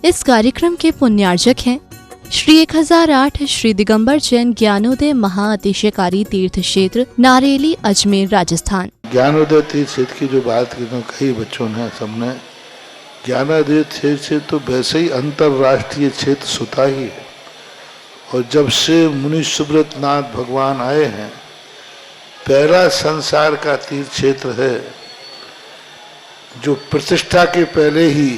इस कार्यक्रम के पुण्यार्जक हैं श्री 1008 श्री दिगंबर जैन ज्ञानोदय महाअतिशयकारी तीर्थ क्षेत्र नारेली अजमेर राजस्थान। ज्ञानोदय तीर्थ क्षेत्र की जो बात की तो कई बच्चों ने सबने ज्ञानोदय तीर्थ क्षेत्र तो वैसे ही अंतर्राष्ट्रीय क्षेत्र सुता ही है। और जब से मुनि सुब्रत नाथ भगवान आए हैं, पहला संसार का तीर्थ क्षेत्र है जो प्रतिष्ठा के पहले ही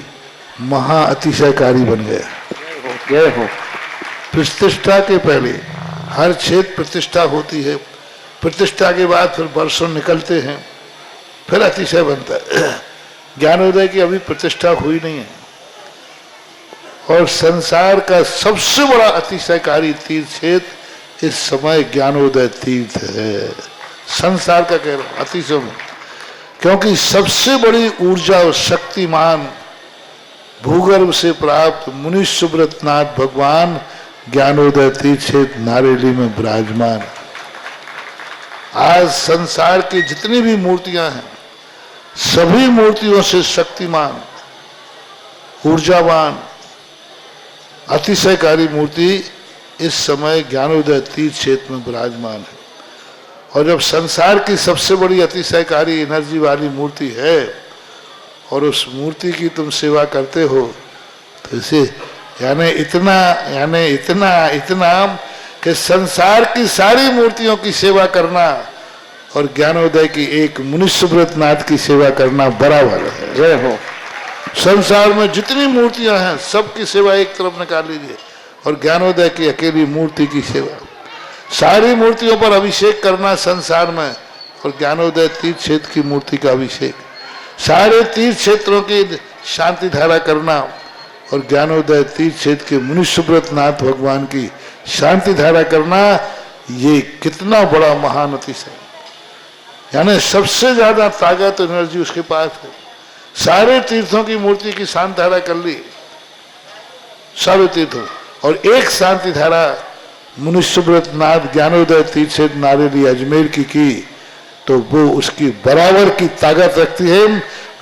महा अतिशयकारी बन गया। प्रतिष्ठा के पहले हर क्षेत्र प्रतिष्ठा होती है, प्रतिष्ठा के बाद फिर वर्षों निकलते हैं, फिर अतिशय बनता है। ज्ञानोदय की अभी प्रतिष्ठा हुई नहीं है। और संसार का सबसे बड़ा अतिशयकारी तीर्थ क्षेत्र इस समय ज्ञानोदय तीर्थ है। संसार का कह रहा हूं अतिशय में, क्योंकि सबसे बड़ी ऊर्जा और शक्तिमान भूगर्भ से प्राप्त मुनि सुब्रत नाथ भगवान ज्ञानोदय तीर्थ क्षेत्र नारेली में विराजमान। आज संसार की जितनी भी मूर्तियां हैं, सभी मूर्तियों से शक्तिमान, ऊर्जावान, अतिशयकारी मूर्ति इस समय ज्ञानोदय तीर्थ क्षेत्र में विराजमान है। और जब संसार की सबसे बड़ी अतिशयकारी एनर्जी वाली मूर्ति है और उस मूर्ति की तुम सेवा करते हो, तो इसे यानी इतना कि संसार की सारी मूर्तियों की सेवा करना और ज्ञानोदय की एक मुनि सुब्रत नाथ की सेवा करना बराबर है। जय हो। संसार में जितनी मूर्तियां हैं सबकी सेवा एक तरफ निकाल लीजिए और ज्ञानोदय की अकेली मूर्ति की सेवा। सारी मूर्तियों पर अभिषेक करना संसार में और ज्ञानोदय तीर्थ क्षेत्र की मूर्ति का अभिषेक, सारे तीर्थ क्षेत्रों की शांति धारा करना और ज्ञानोदय तीर्थ क्षेत्र के मुनि सुब्रत नाथ भगवान की शांति धारा करना, ये कितना बड़ा महान अतिशय। यानी सबसे ज्यादा ताकत एनर्जी उसके पास है। सारे तीर्थों की मूर्ति की शांति धारा कर ली, सारे तीर्थों, और एक शांति धारा मुनि सुब्रत नाथ ज्ञानोदय तीर्थ क्षेत्र नारेली अजमेर की तो वो उसकी बराबर की ताकत रखती है,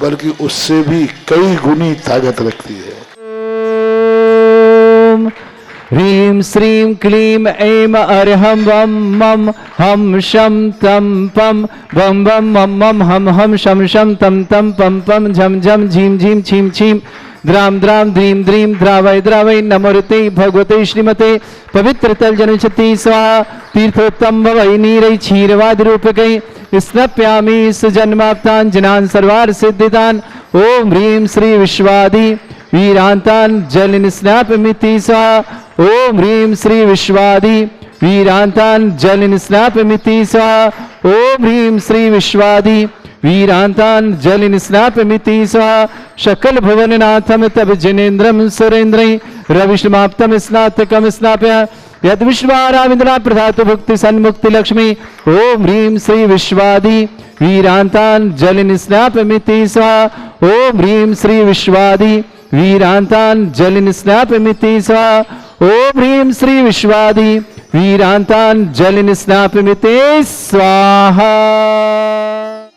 बल्कि उससे भी कई गुनी ताकत रखती है। ह्रीं श्रीं क्लीं ऐं अर्हं वं मं हम शं तं पं वं वं मं मं हम हम शं शं तं तं पं पं झं झं झीं झीं छीं छीं द्रां द्रां द्रीं द्रीं द्रावय द्रावय नमोते भगवते श्रीमते पवित्र तल जनचति स्वाहा। तीर्थोत्तम वै नीरै क्षीरवाद रूपकै स्नप्यामि सुजन्माप्तान् सर्वार सिद्धिदान। ओम ह्रीं श्री विश्वादि वीरांतान जल स्नापमिति स्वाहा। ओम ह्रीं श्री विश्वादि वीरांतान जल स्नापमिति स्वाहा। ओम ह्रीं श्री विश्वादि वीरांतान जल स्नापमिति स्वाहा। शकल भुवननाथम तब जनेन्द्रम सुरेन्द्रै रविष्माप्तम स्नातकम स्नाप्य यद विश्वाराविंद्रा प्रधातु भुक्ति सन्मुक्ति लक्ष्मी। ओम ह्रीं श्री विश्वादि वीरांतान जल स्नापमिति स्वाहा। ओम ह्रीं श्री विश्वादि वीरांतान जल स्नापमिति स्वाहा। ओम ह्रीं श्री विश्वादि वीरांतान जल स्नापमिति स्वाहा।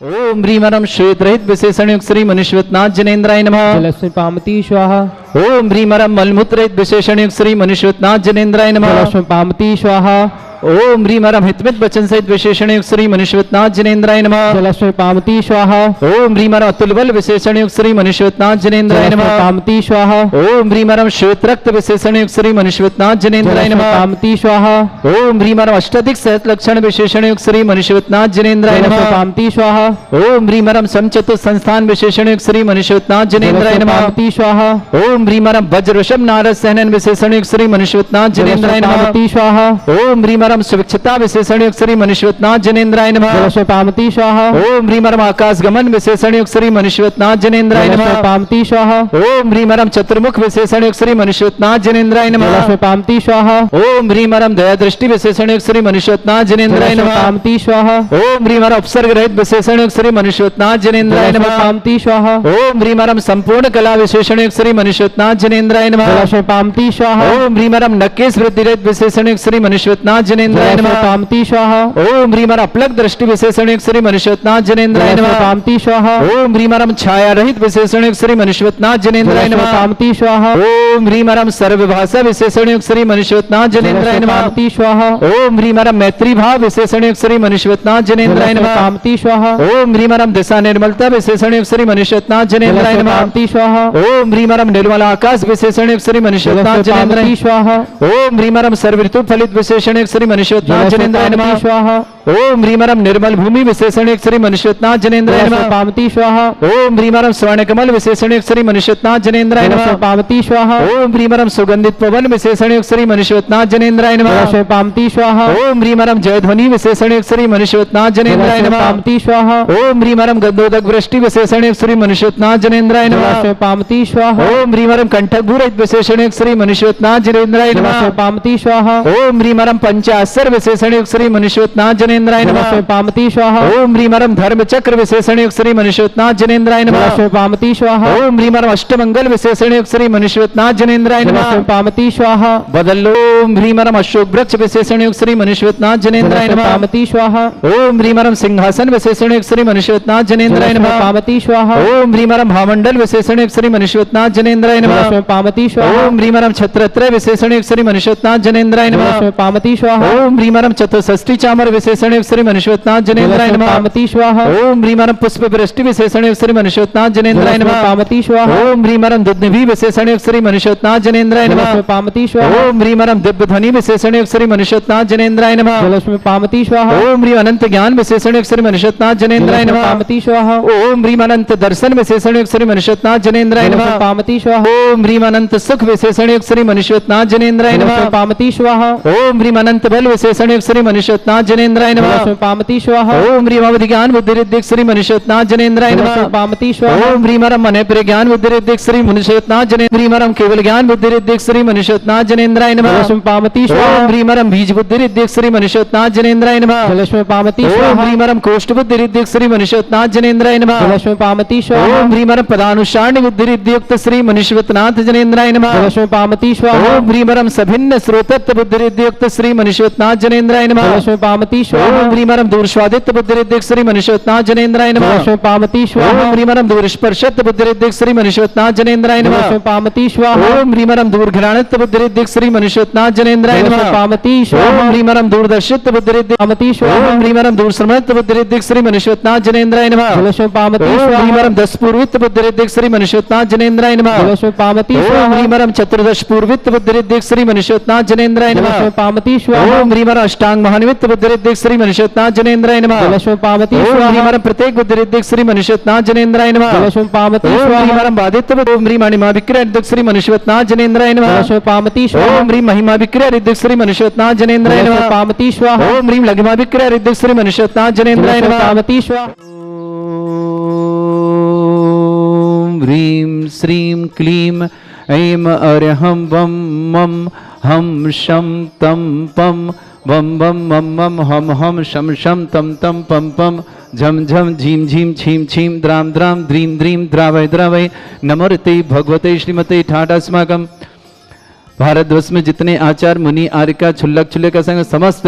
ओम ह्रीमरम श्वेत रहित विशेषण युक्त श्री मनुष्यवतनाथ जनेन्द्राय नमः। जलस्मिपामति स्वाहा। ओम ह्रीमरम मलमूत्र रहित विशेषण युक्त श्री मनुष्यवतनाथ जनेन्द्राय नमः। जलस्मिपामति स्वाहा। ओम ह्रीमरम हितमित वचन सहित विशेषण युक्त श्री मनुष्यवतनाथ जनेन्द्राय नमः। जलस्मिपामति स्वाहा। ओम ह्रीमरम अतुल बल विशेषण युक्त श्री मनुष्यवतनाथ जनेन्द्राय नमः। जलस्मिपामति स्वाहा। ओम ह्रीमरम श्वेत रक्त विशेषण युक्त श्री मनुष्यवतनाथ जनेन्द्राय नमः। जलस्मिपामति स्वाहा। ओम ह्रीमरम अष्टाधिक सहत लक्षण विशेषण युक्त श्री मनुष्यवतनाथ जनेन्द्राय नमः। जलस्मिपामति स्वाहा। ओम ह्रीमरम समचतुर संस्थान विशेषण युक्त श्री मनुष्यवतनाथ जनेन्द्राय नमः। जलस्मिपामति स्वाहा। ओम ह्रीमरम वज्र ऋषभ नारद सहनन विशेषण युक्त श्री मनुष्यवतनाथ जनेन्द्राय नमः। जलस्मिपामति स्वाहा। ओम ह्रीमरम सुविक्षता विशेषण युक्त श्री मनुष्यवतनाथ जनेन्द्राय नमः। जलस्मिपामति स्वाहा। ओम ह्रीमरम आकाश गमन विशेषण युक्त श्री मनुष्यवतनाथ जनेन्द्राय नमः। जलस्मिपामति स्वाहा। ओम ह्रीमरम चतुर्मुख विशेषण युक्त श्री मनुष्यवतनाथ जनेन्द्राय नमः। जलस्मिपामति स्वाहा। ओम ह्रीमरम दया दृष्टि विशेषण युक्त श्री मनुष्यवतनाथ जनेन्द्राय नमः। जलस्मिपामति स्वाहा। ओम ह्रीमरम उपसर्ग रहित विशेषण युक्त श्री मनुष्यवतनाथ जनेन्द्राय नमः। जलस्मिपामति स्वाहा। ओम ह्रीमरम संपूर्ण कला विशेषण युक्त श्री मनुष्यवतनाथ जनेन्द्राय नमः। जलस्मिपामति स्वाहा। ओम ह्रीमरम नकेश वृद्धि रहित विशेषण युक्त श्री मनुष्यवतनाथ जनेन्द्राय नमः। कामती स्वाहा ओम ह्रीम अपलक दृष्टि विशेषण श्री मनुष्यनाथ जनेन्द्राय नमः। कामती स्वाहा ओम ह्रीम छाया रहित विशेषण श्री मनुष्यनाथ जनेन्द्राय नमः। कामती स्वाहा ओम ह्रीम सर्वभाषा विशेषण श्री मनुष्यनाथ जनेन्द्राय नमः। कामती स्वाहा ओम ह्रीम मैत्री भाव विशेषण श्री मनुष्यनाथ जनेन्द्राय नमः। कामती स्वाहा ओम ह्रीम दिशा निर्मलता विशेषण श्री मनुष्यनाथ जनेन्द्राय नमः। कामती स्वाहा ओम ह्रीम निर्मल आकाश विशेषण श्री मनुष्यनाथ जनेन्द्राय कामती स्वाहा ओम ह्रीम सर्व ऋतु फलित विशेषण श्री मनुष्यनाथ जनेन्द्राय नमः। स्वाहा ओम ह्रीम निर्मल भूमि विशेषण श्री मनुष्यनाथ जनेन्द्राय नमः। कामती स्वाहा ओम ह्रीम स्वर्ण कमल विशेषण श्री मनुष्यनाथ जनेन्द्राय नमः। कामती स्वाहा ओम ह्रीम सुगंधित पवन विशेषण श्री मनुष्यनाथ जनेन्द्राय नमः। कामती स्वाहा ओम ह्रीम जयध्वनि विशेषण श्री मनुष्यनाथ जनेन्द्राय नमः। कामती स्वाहा ओम ह्रीम गंधोदक वृष्टि विशेषण श्री मनुष्यनाथ जनेन्द्राय नमः। कामती स्वाहा ओम ह्रीम कंठक भूरहित विशेषण श्री मनुष्यनाथ जनेन्द्राय नमः। कामती स्वाहा ओम ह्रीम पंचाक्षर विशेषण श्री मनुष्यनाथ जनेन्द्राय नमः। कामती स्वाहा ओम ह्रीम धर्म चक्र विशेषण श्री मनुष्यनाथ जनेन्द्राय नमः। कामती स्वाहा ओम ह्रीम अष्टमंगल विशेषण श्री मनुष्यनाथ जनेन्द्राय नमः। कामती स्वाहा बदल ओम ह्रीम अशोक वृक्ष विशेषण श्री मनुष्यनाथ जनेन्द्राय नमः। कामती स्वाहा ओम ह्रीम सिंहासन विशेषण श्री मनुष्यनाथ जनेन्द्राय नमः। कामती स्वाहा ओम ह्रीम भामंडल विशेषण श्री मनुष्यनाथ जनेन्द्राय नमः। कामती स्वाहा ओम ह्रीम छत्रत्रय विशेषण श्री मनुष्यनाथ जनेन्द्राय नमः। कामती स्वाहा ओम ह्रीम चतुष्षष्टि चामर विशेषण श्री मनुष्यनाथ जनेन्द्राय नमः। कामती स्वाहा ओम ह्रीम पुष्प वृष्टि विशेषण श्री मनुष्यनाथ जनेन्द्राय नमः। कामती स्वाहा ओम ह्रीम दुग्धि विशेषण श्री मनुष्यनाथ जनेन्द्राय नमः। कामती स्वाहा ओम ह्रीम दिव्य ध्वनि विशेषण श्री मनुष्यनाथ जनेन्द्राय नमः। कामती स्वाहा ओम ह्रीम अनंत ज्ञान विशेषण श्री मनुष्यनाथ जनेन्द्राय नमः। कामती स्वाहा ओम ह्रीम अनंत दर्शन विशेषण श्री मनुष्यनाथ जनेन्द्राय नमः। कामती स्वाहा ओम ह्रीम अनंत सुख विशेषण श्री मनुष्यनाथ जनेन्द्राय नमः। कामती स्वाहा ओम ह्रीम अनंत बल विशेषण श्री मनुष्यनाथ जनेन्द्राय नमः। कामती स्वाहा ओम ह्रीम अवधि ज्ञान बुद्धि रिद्धि श्री मनुष्यनाथ जनेन्द्राय नमः। कामती स्वाहा ओम ह्रीम मन प्रज्ञान बुद्धि रिद्धि श्री मनुष्यनाथ जनेन्द्र ह्रीम केवल ज्ञान बुद्धि रिद्धि श्री मनुष्यनाथ जनेन्द्राय नमः। कामती ओम ह्रीम बीज बुद्धि रिद्धि श्री मनुष्यनाथ जनेन्द्राय नमः। कामती ओम स्वाहा ह्रीम कोष्ठ बुद्धि रिद्धि श्री मनुष्यनाथ जनेन्द्राय नमः। कामती स्वाहा ओम ह्रीम पदानुसारण बुद्धि रिद्युक्त श्री मनुष्यनाथ जनेन्द्राय नमः। कामती स्वाहा ओम ह्रीम सभिन्न स्रोतत्व बुद्धि रिद्युक्त श्री मनुष्यनाथ जनेन्द्राय नमः। कामती स्वाहा ओम ह्रीम दूरस्वादित्य बुद्धि रिद्युक्त श्री मनुष्यनाथ जनेन्द्राय नमः। कामती स्वाहा ओम ह्रीम दूरस्पर्शत्व बुद्धि रिद्युक्त श्री मनुष्यनाथ जनेन्द्राय नमः। कामती स्वाहा ओम ह्रीम दूरघ्राणत्व बुद्धि रिद्युक्त श्री मनुष्यनाथ जनेन्द्राय नमः। कामती स्वाहा ओम ह्रीम दूरदर्शित्व बुद्धि रिद्युक्त कामती स्वाहा ओम ह्रीम दूरश्रवणत्व बुद्धि रिद्युक्त श्री मनुष्यनाथ जनेन्द्राय नमः। कामती ओम स्वाहा ह्रीम दस पूर्वित्व बुद्धि रिद्युक्त श्री मनुष्यनाथ जनेन्द्राय नमः। कामती ओम स्वाहा ह्रीम चतुर्दश पूर्वित्व बुद्धि रिद्युक्त श्री मनुष्यनाथ जनेन्द्राय नमः। कामती स्वाहा ओम ह्रीम अष्टांग महान्वित बुद्धि रिद्युक्त श्री मनुष्यनाथ जनेन्द्राय नमः। कामती ओम स्वाहा ह्रीम प्रत्येक बुद्धि रिद्युक्त श्री मनुष्यनाथ जनेन्द्राय नमः। कामती ओम स्वाहा ह्रीम बाधित्व ओम ह्रीम अणिमा विक्रिया रिद्युक्त श्री मनुष्यनाथ जनेन्द्राय नमः। कामती स्वाहा ओम ह्रीम महिमा विक्रिया रिद्युक्त श्री मनुष्यनाथ जनेन्द्राय नमः। कामती स्वाहा ओम ह्रीम लघिमा विक्रिया रिद्युक्त श्री मनुष्यनाथ जनेन्द्राय नमः। कामती स्वाहा ओम ह्रीम श्रीम क्लीम ऐम अर्हं वम मम हम शम तम पम बम बम मम मम हम शम शम तम तम पम पम झम झम झीम झीम छीम छीम द्राम द्राम द्रीम द्रीम द्रावय द्रावय नमोते भगवते श्रीमते ठाटास्माकम। भारतवर्ष में जितने आचार मुनि आर्यका छुल्लक छुल्लक का संग समस्त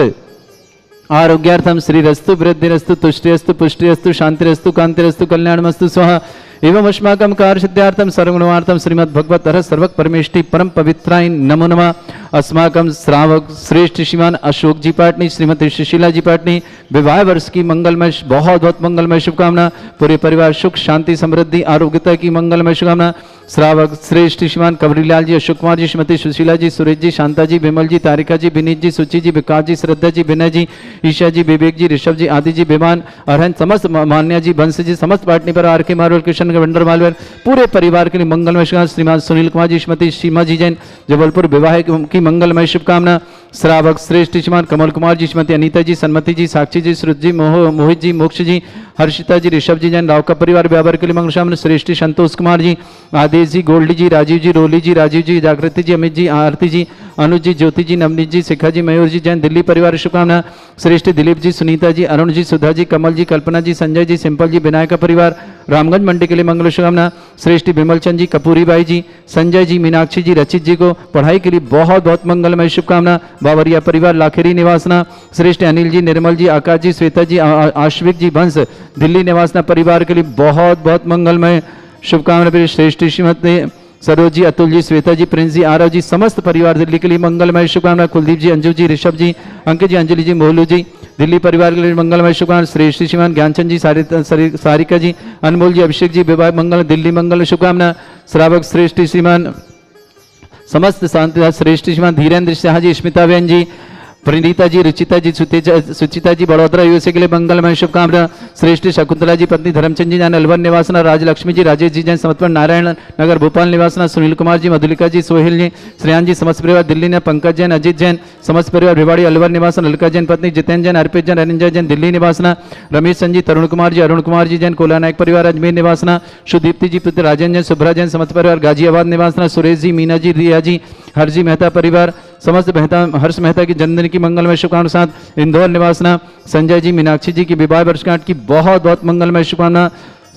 आरोग्यार्थम श्रीरस्तु वृद्धिरस्तु तुष्टिरस्तु पुष्टिरस्तु शांतिरस्तु कांतिरस्तु कल्याणमस्तु स्वाहा एवं अस्माकं कार्यसिद्ध्यार्थम सर्वगुणार्थम श्रीमद् भगवत अरहत सर्वक परमेष्टि परम पवित्राय नमो नमः। अस्माकं श्रावक श्रेष्ठ श्रीमान अशोक जी पाटनी श्रीमती सुशीला जी पाटनी विवाह वर्ष की मंगलमय बहुत बहुत मंगलमय शुभकामना। पूरे परिवार सुख शांति समृद्धि आरोग्यता की मंगलमय शुभकामना। श्रावक श्रेष्ठ श्रीमान कवरीलाल जी अशोक कुमार जी श्रीमती सुशीला जी सुरेश जी शांता जी विमल जी तारिका जी विनीत जी सुचि जी विकास जी श्रद्धा जी विनय जी ईशा जी विवेक जी ऋषभ जी आदि जी विमान अरहन समस्त मान्या जी बंश जी समस्त पाटनी पर आर के मारोल कृष्ण वंडर मालवेर पूरे परिवार के लिए मंगलमय शुभकामना। श्रीमान सुनील कुमार जी श्रीमती सीमा जी जैन जबलपुर विवाह की मंगलमय शुभकामना। श्रावक श्रेष्ठ श्रीमान कमल कुमार जी श्रीमती अनीता जी सन्मति जी साक्षी जी श्रुत जी मोहित जी मोक्ष जी हर्षिता जी ऋषभ जी जैन राव का परिवार व्यापार के लिए मंगल शुभकामना। श्रेष्ठ संतोष कुमार जी आदेश जी गोल्डी जी राजीव जी रोली जी राजीव जी जागृति जी अमित जी आरती जी अनुज जी ज्योति जी नवनीत जी शिखा जी मयूर जी जैन दिल्ली परिवार शुभकामना। श्रेष्ठ दिलीप जी सुनीता जी अरुण जी सुधा जी कमल जी कल्पना जी संजय जी सिंपल जी विनायक का परिवार रामगंज मंडी के लिए लिए मंगल शुभकामना। श्रेष्ठ विमल चंद जी, कपूरी बाई जी, संजय जी, मीनाक्षी जी, रचित जी को पढ़ाई के लिए बहुत बहुत मंगलमय शुभकामना। बावरिया परिवार लाखेरी निवासना। श्रेष्ठ अनिल जी, निर्मल जी, आकाश जी, श्वेता जी, आश्विक जी वंश दिल्ली निवासना परिवार के लिए बहुत बहुत मंगलमय शुभकामना। श्रेष्ठ श्रीमती सरोज जी, अतुल जी, श्वेता जी, प्रिंस जी, आरव जी, समस्त परिवार दिल्ली के लिए मंगलमय शुभकामना। कुलदीप जी, अंजू जी, ऋषभ जी, अंकित जी, अंजलि जी, मोहलू जी, दिल्ली परिवार के लिए मंगलमय शुभकामना। श्रेष्ठ श्रीमान ज्ञानचंद जी, सारिका जी, अनमोल जी, अभिषेक जी, विवाह मंगल दिल्ली मंगल शुभकामना। श्रावक श्रेष्ठ श्रीमान समस्त शांतिदास, श्रेष्ठ श्रीमान धीरेन्द्र शाह जी, स्मिता बहन जी, प्रणीता जी, रुचिता जी, सुचिता जी, बड़ोदरा यूएसए के लिए मंगलमय शुभकामना। श्रेष्ठ शकुंतला जी, पत्नी धर्मचंद जी जैन अलवर निवासना। राजलक्ष्मी जी, राजेश जी जैन समर्पण नारायण नगर भोपाल निवासना। सुनील कुमार जी, मधुलिका जी, सोहेल जी, श्रेयान जी, समस्त परिवार दिल्ली ने। पंकज जैन, अजित जैन, समस्त परिवार भिवाड़ी अलवर निवासन। ललिका जैन पत्नी जितेंद्र जैन, अर्पित जैन, अरिंजय जैन दिल्ली निवासना। रमेश चंद जी, तरुण कुमार जी, अरुण कुमार जी जैन कोला नायक परिवार अजमेर निवासना। सुदीप्ति जी, पुत्र राजेंद्र जैन, सुभ्रा जैन, समस्त परिवार गाजियाबाद निवासना। सुरेश जी, मीना जी, रिया जी, हरजी मेहता परिवार समस्त मेहता हर्ष मेहता की जन्मदिन की मंगलमय शुभकामना साथ इंदौर निवासना। संजय जी, मीनाक्षी जी की विवाह वर्षगांठ की बहुत बहुत मंगलमय शुभकामना।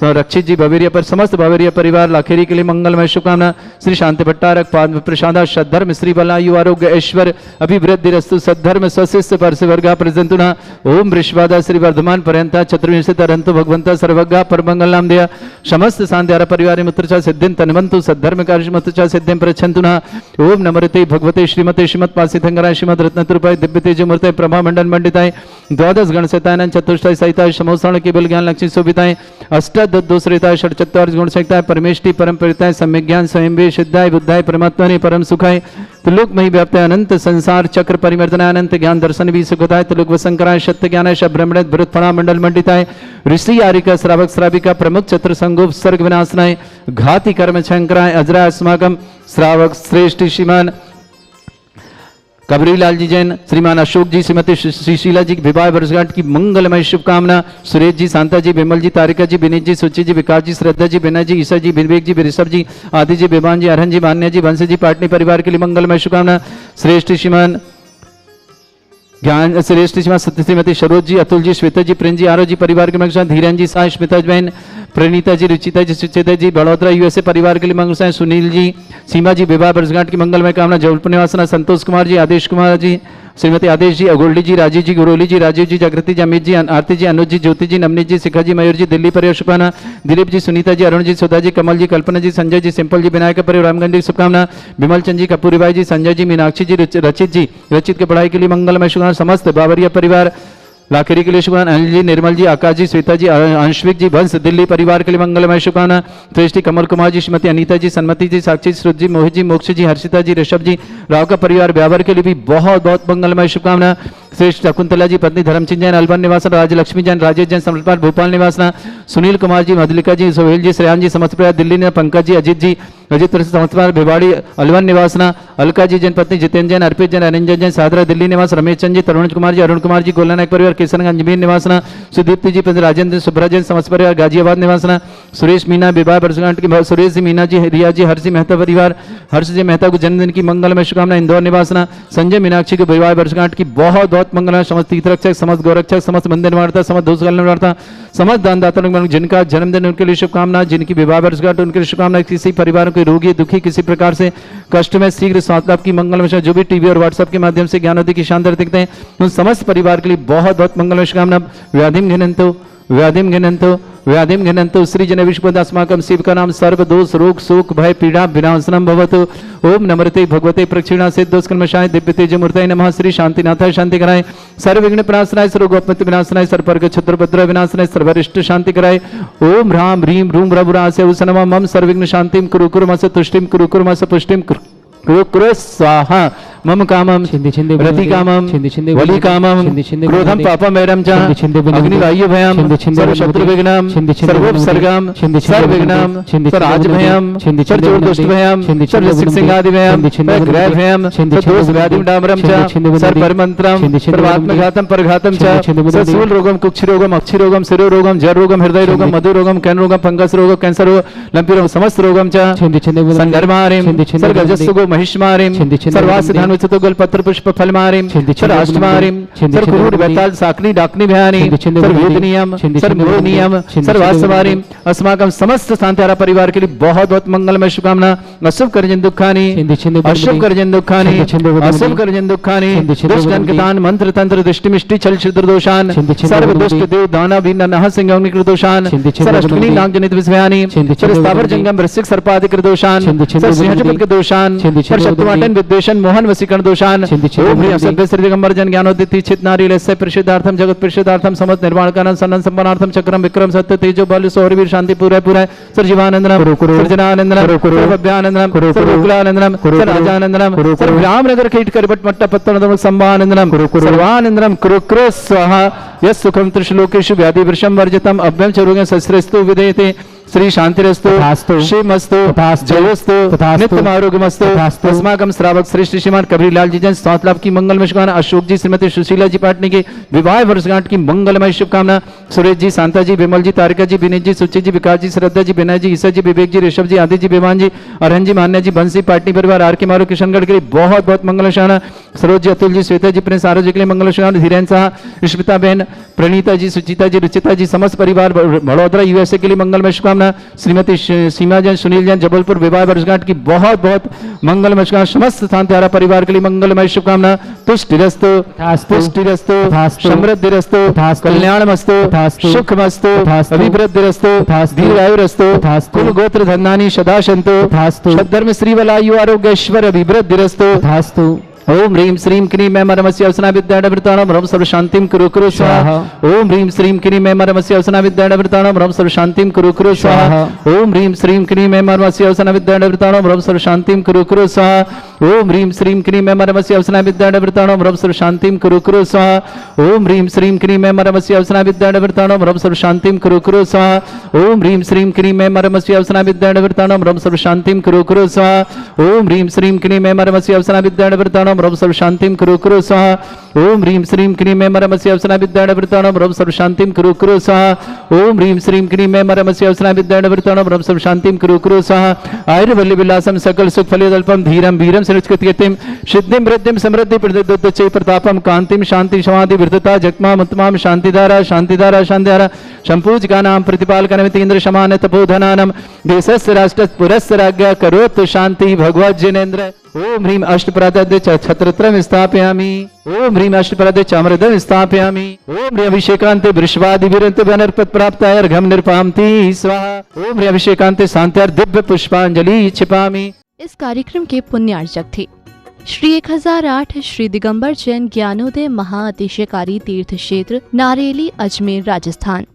रक्षित जी बवेरिया पर समस्त बवेरिया परिवार लाखेरी के लिए मंगलमय शुभकामना। श्री शांति भट्टारक पाद प्रसादा सद्धर्म श्री बलायु आरोग्य ऐश्वर्य अभिवृद्धि रस्तु सद्धर्म स्वशिष्य परसवर्गा प्रजंतुना ओम वृषवादा श्री वर्धमान पर्यंता चतुर्विंशति अरंतो भगवंता सर्वज्ञा परमंगल नाम दिया समस्त शांतिहारा परिवार मुत्रचा सिद्धिं तन्वन्तु सद्धर्म कार्य मुत्रचा सिद्धिं प्रच्छन्तुना ओम नमरते भगवते श्रीमते श्रीमत् पासिथंगराय श्रीमद् रत्नतुरपाय दिव्य तेज मूर्ते प्रभा मंडल मंडिताय द्वादश गण सहिताय चतुष्टय सहिताय समोसरण केवल ज्ञान लक्ष्मी शोभिताय अष्ट दोषरिताय षट्चत्वार गुण सहिताय परमेष्टि परम परिताय सम्यक ज्ञान स्वयं सिद्धाय बुद्धाय परमात्मा ने परम सुखाय त्रिलोक मही व्याप्त अनंत संसार चक्र परिवर्तनाय अनंत ज्ञान दर्शन भी सुखदाय त्रिलोक वसंकराय सत्य ज्ञानाय ब्रह्मण भृत फणा मंडल मंडिताय ऋषि आरिका श्रावक श्राविका प्रमुख चतुर संगोप सर्ग विनाशनाय घाति कर्म शंकराय अजरा अस्माकम श्रावक श्रेष्ठ श्रीमान कबरीलाल जी जैन श्रीमान अशोक जी श्रीमती श्रीशीला जी विवाह वर्षगांठ की मंगलमय शुभकामना। सुरेश जी शांता जी विमल जी तारिका जी विनीत जी सुचि जी विकास जी श्रद्धा जी विनय जी ईसा जी विवेक जी ऋषभ जी आदि जी विमान जी अरहन जी मान्या जी वंश जी पाटनी परिवार के लिए मंगलमय शुभकामना। श्रेष्ठ श्रीमान ज्ञान श्रेष्ठ श्रीमती सरोज जी अतुल जी श्वेता जी प्रिंस जी आरो जी परिवार के मंगल धीरन जी साय स्मिता बहन प्रणीता जी रुचिता जी सुचिता जी बड़ोदरा यूएसए परिवार के लिए मंगल सुनील जी सीमा जी विवाह वर्षगांठ की मंगलमय कामना। जबलपुर निवासना संतोष कुमार जी आदेश कुमार जी श्रीमती आदेश जी अगोल्डी जी राजीव जी गुरोली जी राजीव जी जागृति जी अमित जी आरती जी अनुज जी ज्योति जी नवनीत जी शिखा जी मयूर जी दिल्ली परिवार शुभकामना। दिलीप जी सुनीता जी अरुण जी सुधा जी कमल जी कल्पना जी संजय जी सिंपल जी विनायक परिवार रामगंज जी शुभकामना। विमल चंद जी कपूरी बाई जी संजय जी मीनाक्षी जी रचित की पढ़ाई के लिए मंगलमय शुभकामना। समस्त बावरिया परिवार लाखेरी के लिए शुभकामना। अनिल जी निर्मल जी आकाश जी श्वेता जी अंशविक जी वंश दिल्ली परिवार के लिए मंगलमय शुभकामना। श्रेष्ठी कमल कुमार जी श्रीमती अनीता जी सन्मति जी साक्षी श्रुत जी मोहित जी मोक्ष जी हर्षिता जी ऋषभ जी राव का परिवार व्यावर के लिए भी बहुत बहुत मंगलमय शुभकामना। श्रेष्ठ शकुंतला जी पत्नी धर्मचंद जैन अलवर निवासन राजलक्ष्मी जैन राजेश जैन समर्पण भोपाल निवासना। सुनील कुमार जी मधुलिका जी सोहेल जी श्रेयान जी समस्त परिवार दिल्ली ने पंकज जी अजित समस्त भिवाड़ी अलवर निवासना। अलका जी जैन पत्नी जितेंद्र जैन अर्पित जैन अरिंजन जैन सादरा दिल्ली निवास। रमेश चंद जी तरुण कुमार जी अरुण कुमार जी गोला नायक परिवार किशनगंज अजमेर निवासना। सुदीप्ति जी राजेंद्र सुभ्रा जैन समस्त परिवार गाजियाबाद निवासना। सुरेश मीना विवाह वर्षगांठ की सुरेश जी मीना जी रिया जी हर्ष मेहता परिवार हर्ष जी मेहता को जन्मदिन की मंगलमय शुभकामना इंदौर निवासना। संजय मीनाक्षी को विवाह वर्षगांठ की बहुत बहुत मंगलमय। समस्त तीर्थरक्षक समस्त गौरक्षक समस्त मंदिर निवारता समस्त दोष निवारता समस्त दानदाता जिनका जन्मदिन उनके लिए शुभकामना जिनकी विवाह वर्षगांठ उनके लिए शुभकामना। किसी परिवार को रोगी दुखी किसी प्रकार से कष्ट में शीघ्र स्वास्थ्य लाभ की मंगलमय जो भी टीवी और व्हाट्सएप के माध्यम से ज्ञानोदय की शानदार दिखते हैं उन समस्त परिवार के लिए बहुत बहुत मंगलमय शुभकामना। व्याधिम घिनंतो श्री जन विश्वपद अस्माकं शिव का नाम सर्व दोष रोग शोक भय पीड़ा विनाशनम भवतु। ओम नमृते भगवते प्रक्षिणा से दोष कर्मशाय दिव्य तेज मूर्तये नमः। श्री शांतिनाथाय शांति कराय सर्व विघ्न प्रणाशनाय सर्वोपत्ति विनाशनाय सर्वपर्ग क्षत्रभद्र विनाशनाय सर्वरिष्ट शांति कराय। ओम ह्राम ह्रीम रूम रघुरासे उस मम सर्वविघ्न शांतिम कुरु कुरुमस तुष्टिम कुरु कुरुमस पुष्टिम कुरु स्वाहा मम कामम रति कामम वली कामम क्रोधम पापम वैरम च अग्निवायु भयम सर्व शत्रु विघ्नम सर्वोपसर्गम सर्वविघ्नम सर्वराज भयम सर्वचोर दुष्ट भयम सर्वसिक सिंहादि भयम ग्रह भयम सर्वदोष व्याधि डामरम च सर्वपरमंत्रम सर्वात्मघातम परघातम च सर्वशूल रोगम कुक्ष रोगम अक्षि रोगम शिरो रोगम जर रोगम हृदय रोगम मधु रोगम कैन रोगम फंगस रोग कैंसर रोग लंपी रोग समस्त रोगम च संदर्भारिम सर्गजस्सुगो महिष्मारिम सर्वासिधानु मुचतो गल पत्र पुष्प फलमारिम छिंद सर अष्टमारिम छिंद सर छिंद कुरूर बुद्धि बेताल साकनी डाकनी भयानी छिंद छिंद सर बुद्धि वेदनियम छिंद सर छिंद बुद्धि मोहनियम छिंद सर छिंद वासवारिम अस्माकम समस्त शांतिहारा परिवार के लिए बहुत बहुत मंगलमय शुभकामना। अशुभ करजन दुखानी छिंद छिंद बुद्धि अशुभ करजन दुखानी छिंद छिंद बुद्धि अशुभ करजन दुखानी छिंद छिंद दुष्ट जन बुद्धि के दान मंत्र तंत्र दृष्टि मिष्टि छल छिद्र दोषान छिंद छिंद सर्व बुद्धि दुष्ट देव दाना भी नह सिंह दोषान छिंद छिंद सर अष्टमी बुद्धि नाग जनित विषयानी छिंद छिंद सर स्थावर बुद्धि जंगम वृश्चिक सर्पाधिक दोषान छिंद छिंद सर बुद्धि सिंहजपल के दोषान छिंद छिंद सर बुद्धि शत्रुवाटन विद्वेषण मोहन वसीकरण दोषान छिंद छिंद ओम ह्रीं बुद्धि सभ्य श्री दिगंबर जन ज्ञानोदिति चित नारी लस्य परिषदार्थम जगत परिषदार्थम समस्त निर्माण कारण सनन संपन्नार्थम चक्रम विक्रम सत्य तेजो बल सौरवीर शांति पूरा पूरा sir Jeevanandanam sir Jananandanam sir Bhavyanandanam sir Gokulanandanam sir Rajanandanam sir Ramnagar कीट करबट मट्टा पत्तनदम संभानंदनम सर्वानंदनम कुरु कुरु स्वाहा यस सुखम त्रिशलोकेषु व्याधि वृषम वर्जितम अभ्यम चरुगे सस्त्रस्तु विधेयते श्री शांतिरस्तु तथास्तु श्रीमस्तु तथास्तु जयोस्तु तथास्तु नित्यम आरोग्यमस्तु तथास्तु अस्माकं श्रावक श्री श्रीमान कबीरलाल जी जन सात लाभ की मंगलमय शुभकामना। अशोक जी श्रीमती सुशीला जी पाटनी के विवाह वर्षगांठ की मंगलमय शुभकामना। सुरेश जी शांता जी विमल जी तारिका जी विनीत जी सुचित जी विकास जी श्रद्धा जी विनय जी ईसा जी विवेक जी ऋषभ जी आदि जी विमान जी अरहन जी मान्या जी बंसी पाटनी परिवार आर के मारो किशनगढ़ के लिए बहुत बहुत मंगल शुभकामना। सरोज जी अतुल जी श्वेता जी प्रिंस आरोज के लिए मंगल शुभकामना। धीरेन शाह स्मिता बहन प्रणीता जी सुचिता जी रुचिता जी समस्त परिवार बड़ोदरा यूएसए के लिए मंगलमय शुभकामना। श्रीमती सीमा जैन सुनील जैन जबलपुर विवाह वर्षगांठ की बहुत बहुत मंगलमय शुभकामना। समस्त शांतिहारा परिवार के लिए मंगलमय शुभकामना। तुष्टिरस्तु पुष्टिरस्तु समृद्धिरस्तु कल्याणमस्तु सुखमस्तु अभिवृद्धिरस्तु दीर्घायुरस्तु कुल गोत्र धन्नानि सदा सन्तु सद्धर्म श्रीवलायु आरोग्य ऐश्वर्य अभिवृद्धिरस्तु। ओम ह्रीं श्रीं क्रीं मैं मरमस्य अवसना विद्याडवृताणां ब्रह्म सर्व शांतिं कुरु कुरु स्वाहा। ओम ह्रीं श्रीं क्रीं मैं मरमस्य अवसना विद्याडवृताणां ब्रह्म सर्व शांतिं कुरु कुरु स्वाहा। ओम ह्रीं श्रीं क्रीं मैं मरमस्य अवसना विद्याडवृताणां ब्रह्म सर्व शांतिं कुरु कुरु स्वाहा। ओम ह्रीं श्रीं क्रीं मैं मरमस्य अवसना विद्याडवृताणां ब्रह्म सर्व शांतिं कुरु कुरु स्वाहा। ओम ह्रीं श्रीं क्रीं मैं मरमस्य अवसना विद्याडवृताणां ब्रह्म सर्व शांतिं कुरु कुरु स्वाहा। ओम ह्रीं श्रीं क्रीं मैं मरमस्य अवसना विद्याडवृताणां ब्रह्म सर्व शांतिं कुरु कुरु स्वाहा। ओम ह्रीं श्रीं क्रीं मैं मरमस्य अवसना विद्याडवृताणां ब्रह्म सर्व शांतिं कुरु कुरु स्वाहा। ओम ह्रीं श्रीं क्रीं मैं मरमस्य अवसना विद्याडवृताणां ब्रह्म सर्व शांतिं कुरु कुरु स्वाहा। ओम ह्रीं श्रीं क्रीं मैं मरमस्य अवसना विद्याडवृताणां ब्रह्म सर्व शांतिं कुरु कुरु स्वाहा। आयुर्वल्ली विलासम सकल सुख फलितल्पम धीरम वीरम संस्कृतियतिम सिद्धिं वृद्धिं समृद्धि प्रदोच्चै प्रतापम कांतिम शांति समाधि वृद्धता जगमाम उत्तमाम शांतिधारा शांतिधारा शांतिधारा संपूजकानां प्रतिपालकनमिति इंद्र समान तपोधनानां देशस्य राष्ट्रस्य पुरस्य राज्ञा करोतु शांति भगवत जिनेन्द्र। ओम ह्रीं अष्टपराधे छत्रत्रम स्थापयामि। ओम ह्रीं अष्टपराधे चामृतम स्थापयामि। ओम ह्रीं अभिषेकांते वृषभादि विरंत बनर्पत प्राप्ताय अर्घम निर्पामति स्वाहा। ओम ह्रीं अभिषेकांते शांत्यार दिव्य पुष्पांजलि क्षिपामि। इस कार्यक्रम के पुण्यार्चक थे श्री 1008 श्री दिगंबर जैन ज्ञानोदय महाअतिशयकारी तीर्थ क्षेत्र नारेली अजमेर राजस्थान।